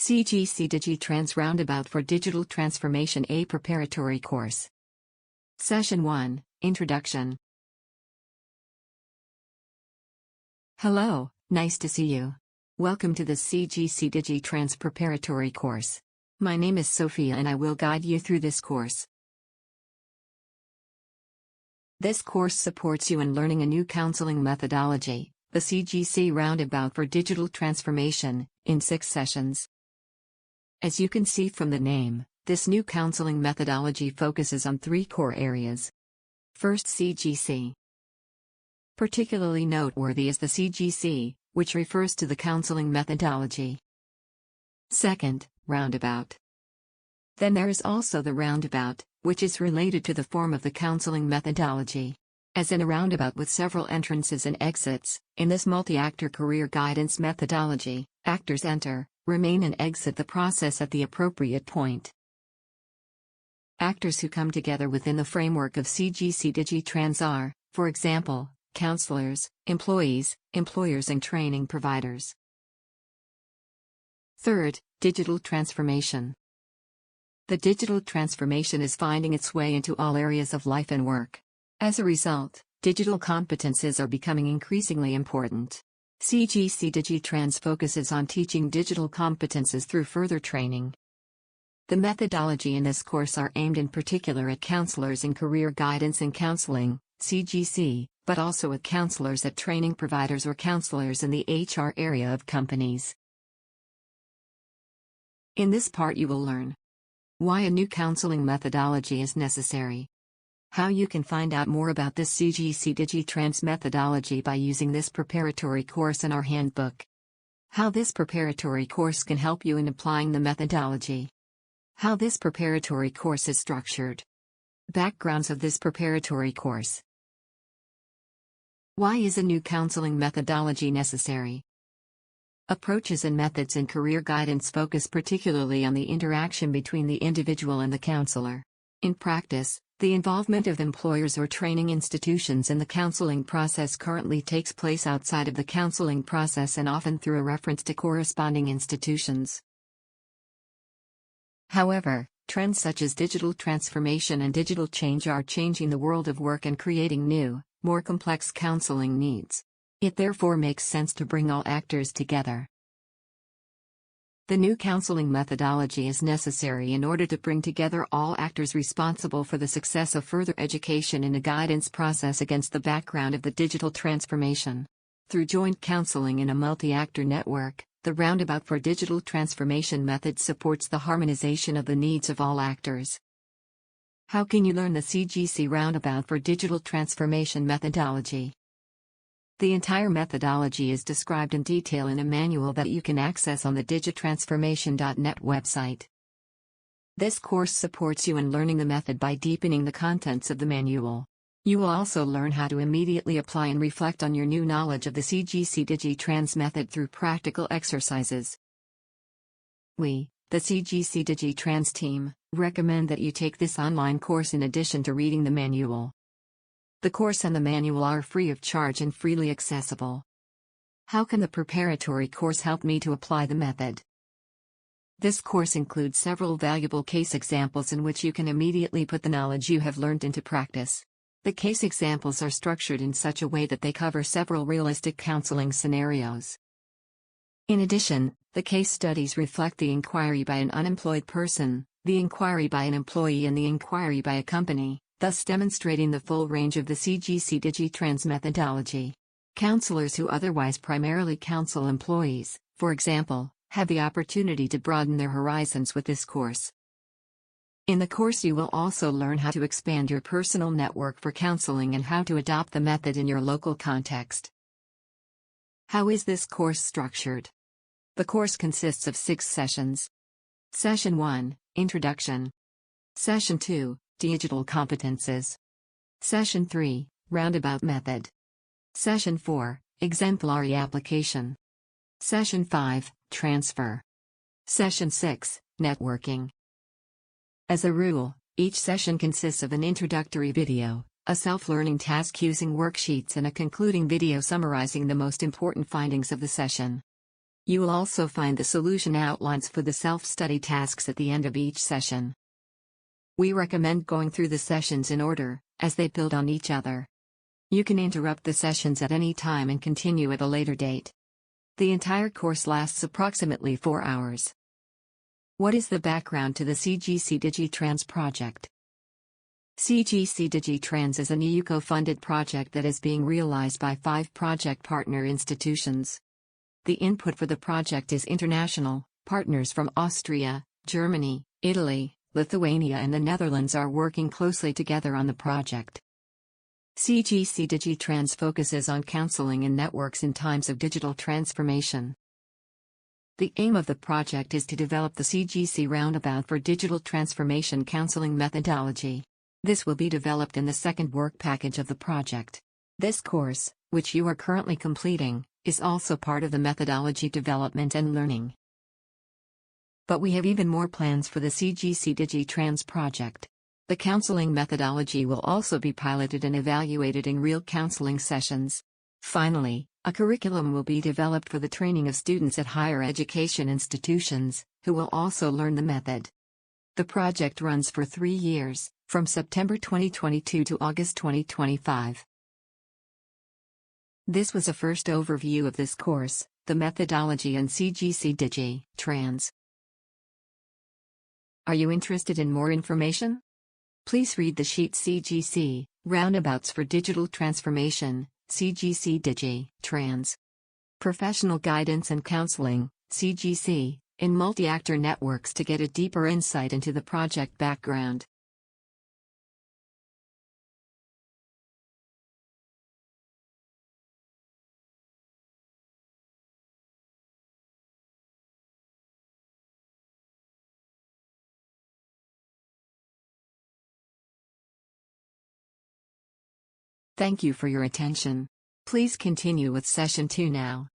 CGC-DigiTrans Roundabout for Digital Transformation, a preparatory course. Session 1, Introduction. Hello, nice to see you. Welcome to the CGC-DigiTrans preparatory course. My name is Sophia and I will guide you through this course. This course supports you in learning a new counseling methodology, the CGC Roundabout for Digital Transformation, in 6 sessions. As you can see from the name, this new counseling methodology focuses on 3 core areas. First, CGC. Particularly noteworthy is the CGC, which refers to the counseling methodology. Second, Roundabout. Then there is also the roundabout, which is related to the form of the counseling methodology. As in a roundabout with several entrances and exits, in this multi-actor career guidance methodology, actors enter, remain and exit the process at the appropriate point. Actors who come together within the framework of CGC-DigiTrans are, for example, counselors, employees, employers and training providers. Third, digital transformation. The digital transformation is finding its way into all areas of life and work. As a result, digital competences are becoming increasingly important. CGC-DigiTrans focuses on teaching digital competences through further training. The methodology in this course are aimed in particular at counselors in career guidance and counseling, CGC, but also at counselors at training providers or counselors in the HR area of companies. In this part you will learn why a new counseling methodology is necessary, how you can find out more about this CGC-DigiTrans methodology by using this preparatory course in our handbook, how this preparatory course can help you in applying the methodology, how this preparatory course is structured, backgrounds of this preparatory course. Why is a new counseling methodology necessary? Approaches and methods in career guidance focus particularly on the interaction between the individual and the counselor. In practice, the involvement of employers or training institutions in the counseling process currently takes place outside of the counseling process and often through a reference to corresponding institutions. However, trends such as digital transformation and digital change are changing the world of work and creating new, more complex counseling needs. It therefore makes sense to bring all actors together. The new counseling methodology is necessary in order to bring together all actors responsible for the success of further education in a guidance process against the background of the digital transformation. Through joint counseling in a multi-actor network, the Roundabout for Digital Transformation method supports the harmonization of the needs of all actors. How can you learn the CGC Roundabout for Digital Transformation methodology? The entire methodology is described in detail in a manual that you can access on the digitransformation.net website. This course supports you in learning the method by deepening the contents of the manual. You will also learn how to immediately apply and reflect on your new knowledge of the CGC-DigiTrans method through practical exercises. We, the CGC-DigiTrans team, recommend that you take this online course in addition to reading the manual. The course and the manual are free of charge and freely accessible. How can the preparatory course help me to apply the method? This course includes several valuable case examples in which you can immediately put the knowledge you have learned into practice. The case examples are structured in such a way that they cover several realistic counseling scenarios. In addition, the case studies reflect the inquiry by an unemployed person, the inquiry by an employee and the inquiry by a company, thus demonstrating the full range of the CGC-DigiTrans methodology. Counselors who otherwise primarily counsel employees, for example, have the opportunity to broaden their horizons with this course. In the course you will also learn how to expand your personal network for counseling and how to adopt the method in your local context. How is this course structured? The course consists of 6 sessions. Session 1, Introduction. Session 2, Digital competences. Session 3, Roundabout method. Session 4, Exemplary application. Session 5, Transfer. Session 6, Networking. As a rule, each session consists of an introductory video, a self-learning task using worksheets and a concluding video summarizing the most important findings of the session. You will also find the solution outlines for the self-study tasks at the end of each session. We recommend going through the sessions in order, as they build on each other. You can interrupt the sessions at any time and continue at a later date. The entire course lasts approximately 4 hours. What is the background to the CGC-DigiTrans project? CGC-DigiTrans is an EU co-funded project that is being realized by 5 project partner institutions. The input for the project is international. Partners from Austria, Germany, Italy, Lithuania and the Netherlands are working closely together on the project. CGC-DigiTrans focuses on counseling in networks in times of digital transformation. The aim of the project is to develop the CGC Roundabout for digital transformation counseling methodology. This will be developed in the second work package of the project. This course, which you are currently completing, is also part of the methodology development and learning. But we have even more plans for the CGC-DigiTrans project. The counseling methodology will also be piloted and evaluated in real counseling sessions. Finally, a curriculum will be developed for the training of students at higher education institutions, who will also learn the method. The project runs for 3 years, from September 2022 to August 2025. This was a first overview of this course, the methodology and CGC-DigiTrans. Are you interested in more information? Please read the sheet CGC Roundabouts for Digital Transformation, CGC-DigiTrans. Professional Guidance and Counseling, CGC, in Multi-Actor Networks to get a deeper insight into the project background. Thank you for your attention. Please continue with session 2 now.